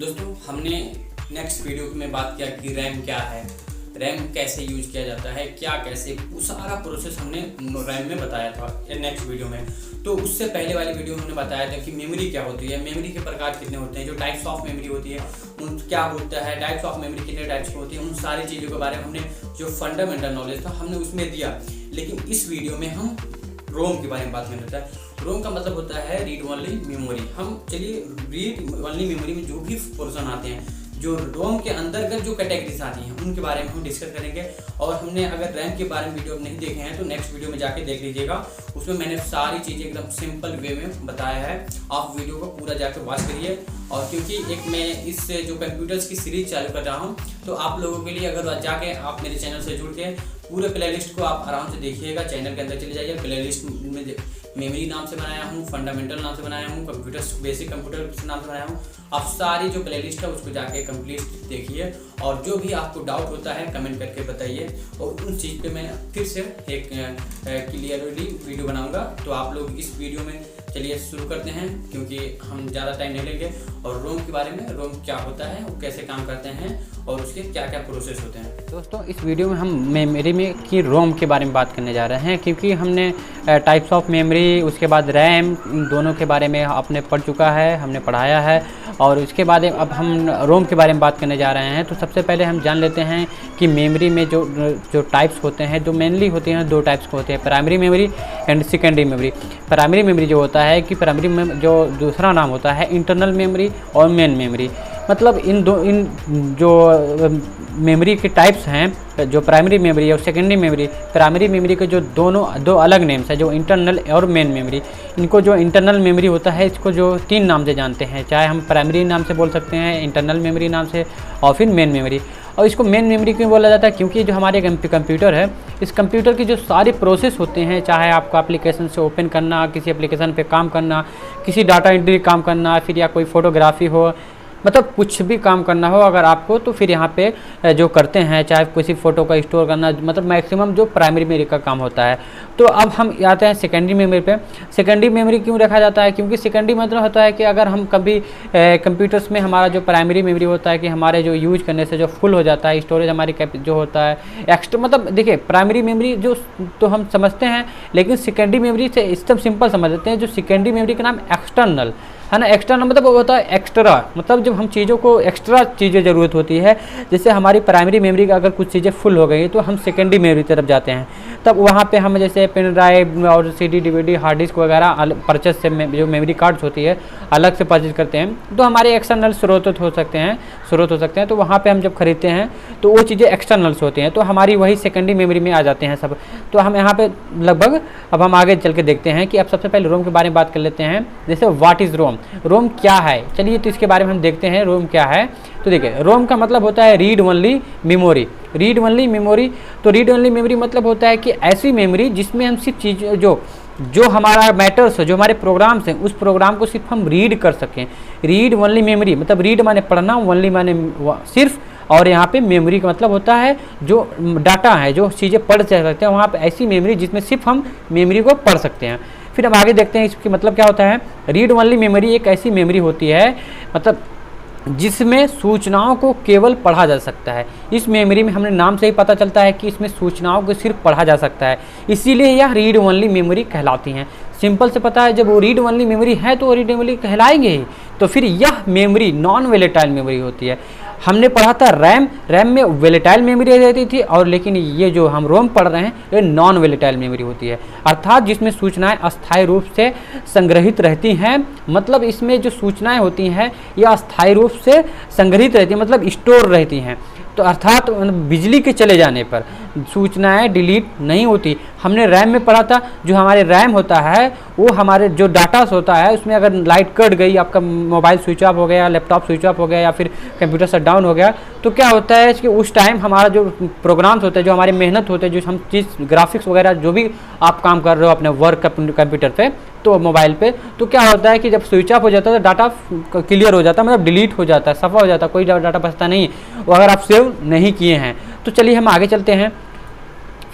दोस्तों हमने next video में बात किया कि रैम क्या है, रैम कैसे यूज किया जाता है, क्या कैसे, वो सारा प्रोसेस हमने रैम में बताया था नेक्स्ट वीडियो में। तो उससे पहले वाली वीडियो में हमने बताया था कि मेमोरी क्या होती है, मेमोरी के प्रकार कितने होते हैं, जो टाइप्स ऑफ मेमोरी होती है उन क्या होता है, टाइप्स ऑफ मेमोरी कितने टाइप्स की होती है, उन सारी चीज़ों के बारे में हमने जो फंडामेंटल नॉलेज था हमने उसमें दिया। लेकिन इस वीडियो में हम रोम के बारे में बात करना होता है। रोम का मतलब होता है रीड ओनली मेमोरी। हम चलिए रीड ओनली मेमोरी में जो भी पोर्शन आते हैं, जो रोम के अंतर्गत जो कैटेगरीज आती हैं उनके बारे में हम डिस्कस करेंगे। और हमने अगर रैम के बारे में वीडियो नहीं देखे हैं तो नेक्स्ट वीडियो में जाके देख लीजिएगा, उसमें मैंने सारी चीज़ें एकदम सिंपल वे में बताया है। आप वीडियो को पूरा जाके वॉच करिए। और क्योंकि एक मैं इस जो कंप्यूटर्स की सीरीज चालू कर रहा हूँ, तो आप लोगों के लिए अगर जाके आप मेरे चैनल से जुड़ के पूरे प्लेलिस्ट को आप आराम से देखिएगा। चैनल के अंदर चले जाइए, प्लेलिस्ट में मेमोरी नाम से बनाया हूँ, फंडामेंटल नाम से बनाया हूँ, कंप्यूटर्स बेसिक कंप्यूटर नाम से बनाया हूँ। आप सारी जो प्लेलिस्ट है उसको जाके कंप्लीट देखिए और जो भी आपको डाउट होता है कमेंट करके बताइए। और उन चीज़ पे मैं फिर से एक क्लियरली वीडियो बनाऊंगा। तो आप लोग इस वीडियो में चलिए शुरू करते हैं, क्योंकि हम ज़्यादा टाइम नहीं लेंगे। और रोम के बारे में, रोम क्या होता है, वो कैसे काम करते हैं और उसके क्या क्या प्रोसेस होते हैं। दोस्तों इस वीडियो में हम मेमोरी में की रोम के बारे में बात करने जा रहे हैं, क्योंकि हमने टाइप्स ऑफ मेमोरी, उसके बाद रैम, इन दोनों के बारे में आपने पढ़ चुका है, हमने पढ़ाया है। और उसके बाद अब हम रोम के बारे में बात करने जा रहे हैं। तो सबसे पहले हम जान लेते हैं कि मेमोरी में जो टाइप्स होते हैं, जो मेनली होते हैं, दो टाइप्स के होते हैं, primary memory and secondary memory. Primary memory जो होता है कि प्राइमरी में जो दूसरा नाम होता है इंटरनल मेमोरी और मेन मेमोरी। मतलब इन जो मेमोरी के टाइप्स हैं, जो प्राइमरी मेमोरी और सेकेंडरी मेमोरी। प्राइमरी मेमोरी के जो दो अलग नेम्स है, जो इंटरनल और मेन मेमोरी। इनको जो इंटरनल मेमोरी होता है इसको जो 3 नाम से जानते हैं, चाहे हम प्राइमरी नाम से बोल सकते हैं, इंटरनल मेमोरी नाम से, और फिर मेन मेमोरी। और इसको मेन मेमोरी क्यों बोला जाता है? क्योंकि जो हमारे कंप्यूटर है, इस कंप्यूटर की जो सारे प्रोसेस होते हैं, चाहे आपको एप्लीकेशन से ओपन करना, किसी एप्लीकेशन पे काम करना, किसी डाटा एंट्री काम करना, फिर या कोई फोटोग्राफी हो, मतलब कुछ भी काम करना हो अगर आपको, तो फिर यहाँ पे जो करते हैं, चाहे किसी फ़ोटो का स्टोर करना, मतलब मैक्सिमम जो प्राइमरी मेमोरी का काम होता है। तो अब हम आते हैं सेकेंडरी मेमोरी पे। सेकेंडरी मेमोरी क्यों रखा जाता है? क्योंकि सेकेंडरी मतलब होता है कि अगर हम कभी कंप्यूटर्स में हमारा जो प्राइमरी मेमोरी होता है कि हमारे जो यूज करने से जो फुल हो जाता है, स्टोरेज हमारी जो होता है एक्स्ट्रा, मतलब देखिए प्राइमरी मेमोरी जो तो हम समझते हैं, लेकिन सेकेंडरी मेमोरी से एकदम सिंपल समझ लेते हैं। जो सेकेंडरी मेमोरी का नाम एक्सटर्नल है ना, एक्सटर्नल मतलब वो होता है एक्स्ट्रा, मतलब जब हम चीज़ों को एक्स्ट्रा चीज़ें ज़रूरत होती है, जैसे हमारी प्राइमरी मेमोरी का अगर कुछ चीज़ें फुल हो गई तो हम सेकेंडरी मेमोरी तरफ जाते हैं। तब वहाँ पे हम जैसे पेन ड्राइव और CD DVD हार्ड डिस्क वगैरह परचेज से जो मेमोरी कार्ड्स होती है अलग से परचेज करते हैं, तो हमारे एक्सटर्नल स्रोत हो सकते हैं। तो वहाँ पे हम जब खरीदते हैं तो वो चीज़ें एक्सटर्नल्स होती हैं, तो हमारी वही सेकेंडरी मेमोरी में आ जाते हैं सब। तो हम यहाँ पे लगभग अब हम आगे चल के देखते हैं कि अब सबसे पहले रोम के बारे में बात कर लेते हैं। जैसे व्हाट इज़ रोम, रोम क्या है, चलिए तो इसके बारे में हम देखते हैं रोम क्या है। तो देखिए रोम का मतलब होता है read only memory. Read only memory, तो रीड ओनली मेमोरी मतलब होता है कि ऐसी मेमोरी जिसमें हम सिर्फ चीज़ जो हमारा मैटर्स है, जो हमारे प्रोग्राम्स हैं, उस प्रोग्राम को सिर्फ हम रीड कर सकें। रीड ओनली मेमोरी मतलब रीड माने पढ़ना, ओनली माने सिर्फ, और यहाँ पे मेमोरी का मतलब होता है जो डाटा है, जो चीज़ें पढ़ सकते हैं, वहाँ पे ऐसी मेमोरी जिसमें सिर्फ हम मेमोरी को पढ़ सकते हैं। फिर अब आगे देखते हैं इसके मतलब क्या होता है। रीड ओनली मेमोरी एक ऐसी मेमोरी होती है, मतलब जिसमें सूचनाओं को केवल पढ़ा जा सकता है। इस मेमोरी में हमने नाम से ही पता चलता है कि इसमें सूचनाओं को सिर्फ पढ़ा जा सकता है, इसीलिए यह रीड ओनली मेमोरी कहलाती हैं। सिंपल से पता है, जब वो रीड ओनली मेमोरी है तो वो रीड ओनली कहलाएंगे ही। तो फिर यह मेमोरी नॉन वोलेटाइल मेमोरी होती है। हमने पढ़ा था रैम में वोलेटाइल मेमोरी रहती थी, और लेकिन ये जो हम रोम पढ़ रहे हैं ये नॉन वोलेटाइल मेमोरी होती है, अर्थात जिसमें सूचनाएं अस्थायी रूप से संग्रहित रहती हैं। मतलब इसमें जो सूचनाएं होती हैं ये अस्थायी रूप से संग्रहित रहती हैं, मतलब स्टोर रहती हैं। तो अर्थात बिजली के चले जाने पर सूचनाएं डिलीट नहीं होती। हमने रैम में पढ़ा था, जो हमारे रैम होता है वो हमारे जो डाटास होता है उसमें अगर लाइट कट गई, आपका मोबाइल स्विच ऑफ हो गया, लैपटॉप स्विच ऑफ हो गया, या फिर कंप्यूटर शट डाउन हो गया, तो क्या होता है कि उस टाइम हमारा जो प्रोग्राम्स होते हैं, जो हमारी मेहनत होते हैं, जो हम चीज़ ग्राफिक्स वगैरह जो भी आप काम कर रहे हो अपने वर्क कंप्यूटर पे, तो मोबाइल पे, तो क्या होता है कि जब स्विच ऑफ हो जाता है तो डाटा क्लियर हो जाता है, मतलब डिलीट हो जाता है, सफ़ा हो जाता है, कोई डाटा बचता नहीं, वो अगर आप सेव नहीं किए हैं। तो चलिए हम आगे चलते हैं।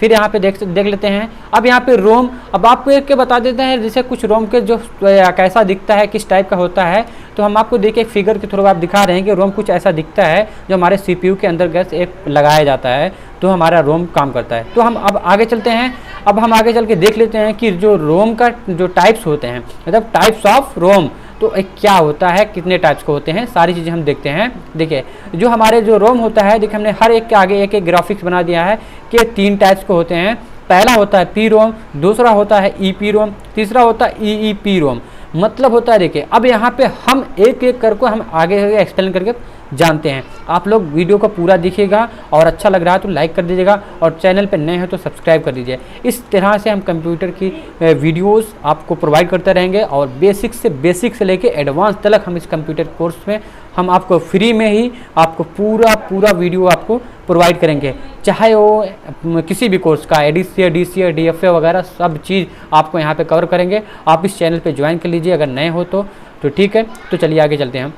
फिर यहाँ पे देख लेते हैं। अब यहाँ पे रोम, अब आपको एक के बता देते हैं जैसे कुछ रोम के जो कैसा दिखता है, किस टाइप का होता है। तो हम आपको देखिए फिगर के थ्रू आप दिखा रहे हैं कि रोम कुछ ऐसा दिखता है जो हमारे CPU के अंदर गैस एक लगाया जाता है, तो हमारा रोम काम करता है। तो हम अब आगे चलते हैं। अब हम आगे चल के देख लेते हैं कि जो रोम का जो टाइप्स होते हैं, मतलब टाइप्स ऑफ रोम, तो एक क्या होता है, कितने टाइप्स को होते हैं, सारी चीज़ें हम देखते हैं। देखिए जो हमारे जो रोम होता है, देखिए हमने हर एक के आगे एक एक ग्राफिक्स बना दिया है कि 3 टाइप्स को होते हैं। पहला होता है पी रोम, दूसरा होता है EP रोम, तीसरा होता है EEP रोम। मतलब होता है, देखिए अब यहाँ पे हम एक एक करके हम आगे एक्सप्लेन करके जानते हैं। आप लोग वीडियो को पूरा देखिएगा और अच्छा लग रहा है तो लाइक कर दीजिएगा और चैनल पर नए हैं तो सब्सक्राइब कर दीजिए। इस तरह से हम कंप्यूटर की वीडियोस आपको प्रोवाइड करते रहेंगे और बेसिक से लेके एडवांस तक हम इस कंप्यूटर कोर्स में हम आपको फ्री में ही आपको पूरा वीडियो आपको प्रोवाइड करेंगे, चाहे वो किसी भी कोर्स का ADCA, DCA, DFA वगैरह सब चीज़ आपको यहाँ पे कवर करेंगे। आप इस चैनल पे ज्वाइन कर लीजिए अगर नए हो तो ठीक है। तो चलिए आगे चलते हैं।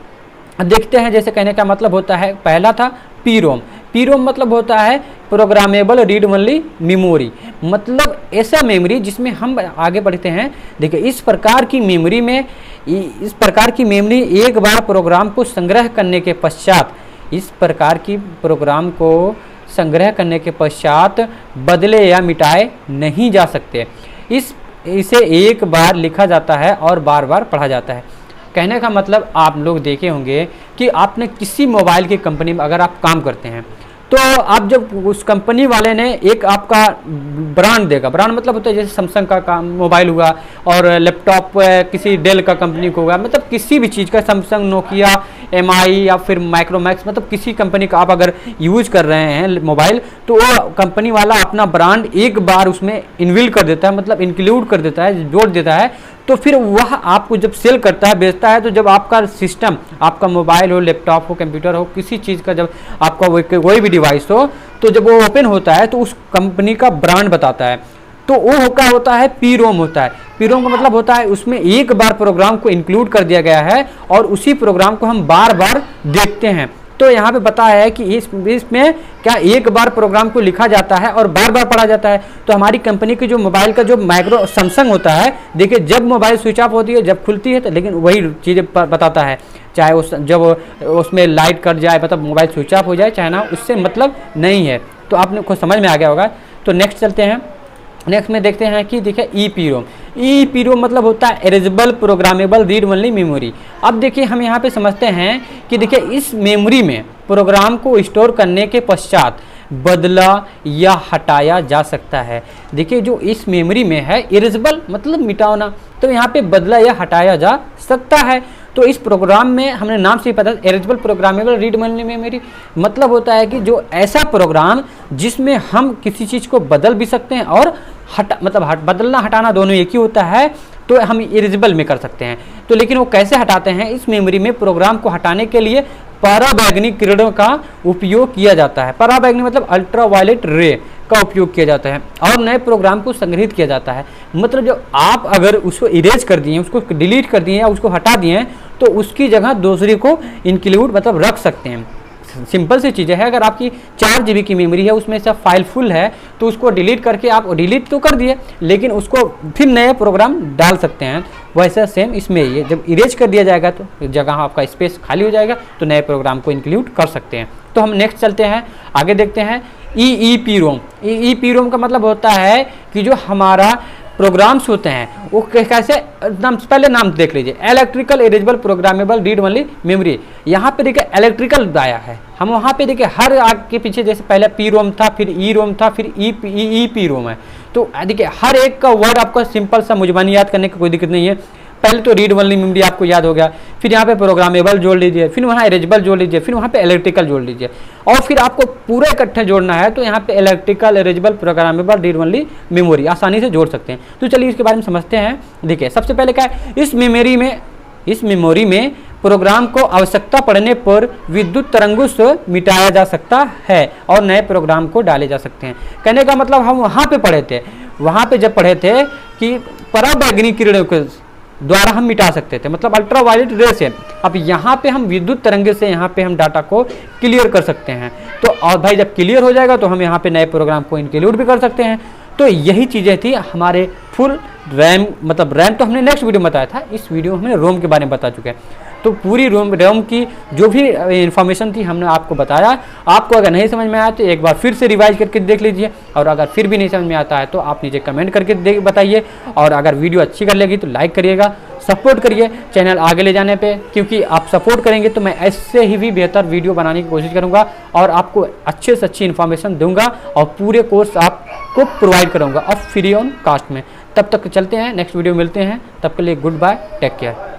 अब देखते हैं, जैसे कहने का मतलब होता है, पहला था पी रोम मतलब होता है प्रोग्रामेबल रीड ओनली मेमोरी, मतलब ऐसा मेमोरी जिसमें हम आगे बढ़ते हैं। देखिए इस प्रकार की मेमोरी एक बार प्रोग्राम को संग्रह करने के पश्चात बदले या मिटाए नहीं जा सकते। इसे एक बार लिखा जाता है और बार बार पढ़ा जाता है। कहने का मतलब आप लोग देखे होंगे कि आपने किसी मोबाइल की कंपनी में अगर आप काम करते हैं तो आप जब उस कंपनी वाले ने एक आपका ब्रांड देगा, ब्रांड मतलब होता है जैसे सैमसंग का मोबाइल हुआ और लैपटॉप किसी डेल का कंपनी को हुआ, मतलब किसी भी चीज़ का, सैमसंग, नोकिया, MI या फिर माइक्रोमैक्स, मतलब किसी कंपनी का आप अगर यूज कर रहे हैं मोबाइल, तो वो कंपनी वाला अपना ब्रांड एक बार उसमें इनविल कर देता है, मतलब इंक्लूड कर देता है, जोड़ देता है। तो फिर वह आपको जब सेल करता है, बेचता है, तो जब आपका सिस्टम, आपका मोबाइल हो, लैपटॉप हो, कंप्यूटर हो, किसी चीज़ का जब आपका कोई भी डिवाइस हो, तो जब वो ओपन होता है तो उस कंपनी का ब्रांड बताता है। तो वो क्या होता है, पी रोम होता है। पी रोम का मतलब होता है उसमें एक बार प्रोग्राम को इंक्लूड कर दिया गया है और उसी प्रोग्राम को हम बार बार देखते हैं। तो यहाँ पे बताया है कि इसमें क्या एक बार प्रोग्राम को लिखा जाता है और बार बार पढ़ा जाता है। तो हमारी कंपनी की जो मोबाइल का जो माइक्रो सैमसंग होता है, देखिए जब मोबाइल स्विच ऑफ होती है, जब खुलती है, तो लेकिन वही चीज़ें बताता है, चाहे जब उसमें लाइट कट जाए, मतलब मोबाइल स्विच ऑफ हो जाए, चाहे ना, उससे मतलब नहीं है। तो आपने को समझ में आ गया होगा। तो नेक्स्ट चलते हैं। नेक्स्ट में देखते हैं कि देखिए EEP रोम मतलब होता है एरेजेबल प्रोग्रामेबल रीड ओनली मेमोरी। अब देखिए हम यहाँ पे समझते हैं कि देखिए इस मेमोरी में प्रोग्राम को स्टोर करने के पश्चात बदला या हटाया जा सकता है। देखिए जो इस मेमोरी में है, इरेजेबल मतलब मिटाना, तो यहाँ पे बदला या हटाया जा सकता है। तो इस प्रोग्राम में हमने नाम से ही पता, एरेजेबल प्रोग्रामेबल रीड ओनली मेमोरी मतलब होता है कि जो ऐसा प्रोग्राम जिसमें हम किसी चीज़ को बदल भी सकते हैं और बदलना हटाना दोनों एक ही होता है, तो हम इरेजेबल में कर सकते हैं। तो लेकिन वो कैसे हटाते हैं, इस मेमोरी में प्रोग्राम को हटाने के लिए पराबैंगनी किरणों का उपयोग किया जाता है। पराबैंगनी मतलब अल्ट्रावायलेट रे का उपयोग किया जाता है और नए प्रोग्राम को संग्रहित किया जाता है। मतलब जो आप अगर उसको इरेज कर दिए, उसको डिलीट कर दिए या उसको हटा दिए, तो उसकी जगह दूसरी को इंक्लूड मतलब रख सकते हैं। सिंपल सी चीज़ें है। अगर आपकी 4 GB की मेमोरी है, उसमें से फाइल फुल है, तो उसको डिलीट करके आप डिलीट तो कर दिए, लेकिन उसको फिर नए प्रोग्राम डाल सकते हैं। वैसा सेम इसमें ये जब इरेज कर दिया जाएगा तो जगह आपका स्पेस खाली हो जाएगा, तो नए प्रोग्राम को इंक्लूड कर सकते हैं। तो हम नेक्स्ट चलते हैं, आगे देखते हैं EEP रोम। EEP रोम का मतलब होता है कि जो हमारा प्रोग्राम्स होते हैं वो कैसे, पहले नाम देख लीजिए, electrical erasable programmable read only memory. यहाँ पे देखिए इलेक्ट्रिकल आया है, हम वहाँ पे देखिए हर आग के पीछे जैसे पहले पी रोम था, फिर ई रोम था, फिर EEP रोम है। तो देखिए हर एक का वर्ड आपको सिंपल सा मुजबानी याद करने की कोई दिक्कत नहीं है। पहले तो रीड ओनली मेमोरी आपको याद हो गया, फिर यहाँ पे प्रोग्रामेबल जोड़ लीजिए, फिर वहाँ इरेजेबल जोड़ लीजिए, फिर वहाँ पे इलेक्ट्रिकल जोड़ लीजिए, और फिर आपको पूरा इकट्ठे जोड़ना है तो यहाँ पे electrical erasable programmable read only memory आसानी से जोड़ सकते हैं। तो चलिए इसके बारे में समझते हैं। देखिए सबसे पहले क्या है, इस मेमोरी में प्रोग्राम को आवश्यकता पड़ने पर विद्युत तरंगों से मिटाया जा सकता है और नए प्रोग्राम को डाले जा सकते हैं। कहने का मतलब हम वहाँ पे पढ़े थे, वहाँ पे जब पढ़े थे कि पराबैंगनी किरणों के द्वारा हम मिटा सकते थे, मतलब अल्ट्रा वायलेट रे से। अब यहाँ पे हम विद्युत तरंगे से यहाँ पे हम डाटा को क्लियर कर सकते हैं। तो और भाई जब क्लियर हो जाएगा तो हम यहाँ पे नए प्रोग्राम को इंक्लूड भी कर सकते हैं। तो यही चीज़ें थी हमारे फुल रैम, मतलब रैम तो हमने नेक्स्ट वीडियो में बताया था, इस वीडियो में हमने रोम के बारे में बता चुके हैं। तो पूरी रैम की जो भी इन्फॉर्मेशन थी हमने आपको बताया। आपको अगर नहीं समझ में आया तो एक बार फिर से रिवाइज करके देख लीजिए, और अगर फिर भी नहीं समझ में आता है तो आप नीचे कमेंट करके बताइए। और अगर वीडियो अच्छी कर लेगी तो लाइक करिएगा, सपोर्ट करिए चैनल आगे ले जाने पे, क्योंकि आप सपोर्ट करेंगे तो मैं ऐसे ही भी बेहतर वीडियो बनाने की कोशिश करूँगा और आपको अच्छे से अच्छी इन्फॉर्मेशन दूंगा और पूरे कोर्स आपको प्रोवाइड करूँगा और फ्री ऑन कास्ट में। तब तक चलते हैं, नेक्स्ट वीडियो मिलते हैं, तब के लिए गुड बाय, टेक केयर।